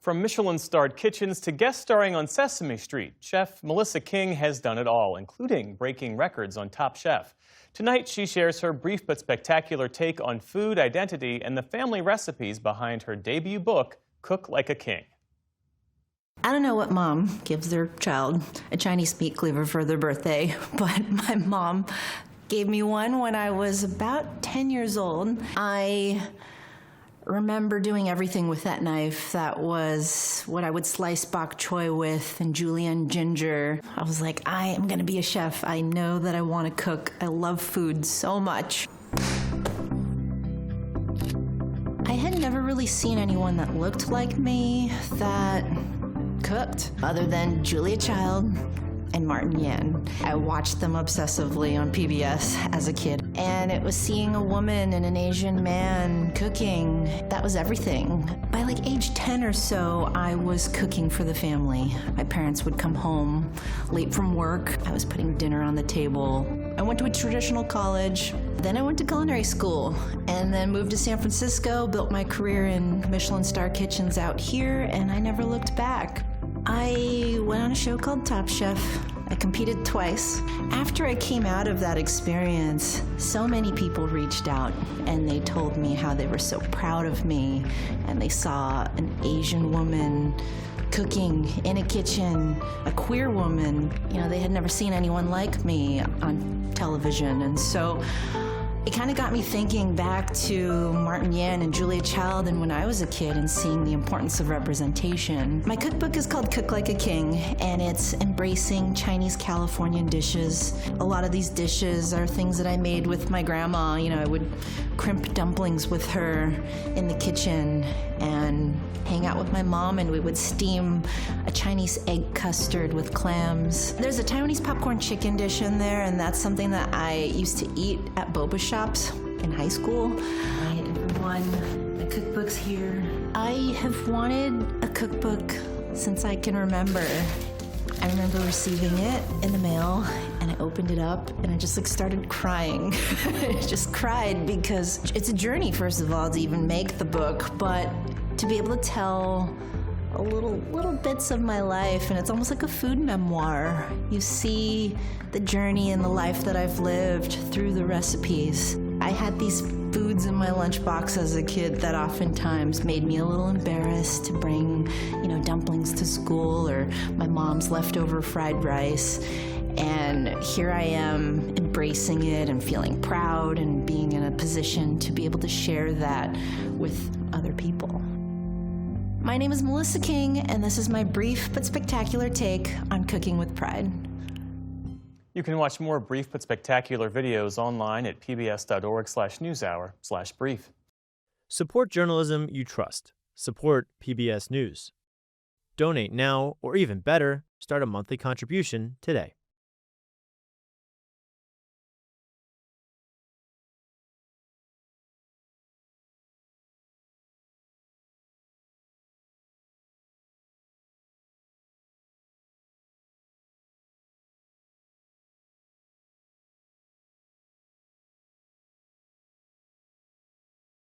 From Michelin-starred kitchens to guest starring on Sesame Street, Chef Melissa King has done it all, including breaking records on Top Chef. Tonight, she shares her brief but spectacular take on food identity and the family recipes behind her debut book, Cook Like a King. I don't know what mom gives their child a Chinese meat cleaver for their birthday, but my mom gave me one when I was about 10 years old. I remember doing everything with that knife. That was what I would slice bok choy with and julienne ginger. I was like, I am going to be a chef. I know that I want to cook. I love food so much. I had never really seen anyone that looked like me that cooked, other than Julia Child and Martin Yan. I watched them obsessively on PBS as a kid, and it was seeing a woman and an Asian man cooking. That was everything. By like age 10 or so, I was cooking for the family. My parents would come home late from work. I was putting dinner on the table. I went to a traditional college. Then I went to culinary school and then moved to San Francisco, built my career in Michelin-starred kitchens out here, and I never looked back. I went on a show called Top Chef. I competed twice. After I came out of that experience, so many people reached out and they told me how they were so proud of me, and they saw an Asian woman cooking in a kitchen, a queer woman. You know, they had never seen anyone like me on television, and so it kind of got me thinking back to Martin Yan and Julia Child and when I was a kid and seeing the importance of representation. My cookbook is called Cook Like a King, and it's embracing Chinese Californian dishes. A lot of these dishes are things that I made with my grandma. You know, I would crimp dumplings with her in the kitchen and hang out with my mom, and we would steam a Chinese egg custard with clams. There's a Taiwanese popcorn chicken dish in there, and that's something that I used to eat at boba shops in high school. Hi everyone, the cookbook's here. I have wanted a cookbook since I can remember. I remember receiving it in the mail, and I opened it up and I just started crying. I just cried because it's a journey, first of all, to even make the book, but to be able to tell a little bits of my life, and it's almost like a food memoir. You see the journey and the life that I've lived through the recipes. I had these foods in my lunchbox as a kid that oftentimes made me a little embarrassed to bring, dumplings to school, or my mom's leftover fried rice. And here I am embracing it and feeling proud and being in a position to be able to share that with other people. My name is Melissa King, and this is my brief but spectacular take on cooking with pride. You can watch more brief but spectacular videos online at pbs.org/newshour/brief. Support journalism you trust. Support PBS News. Donate now, or even better, start a monthly contribution today.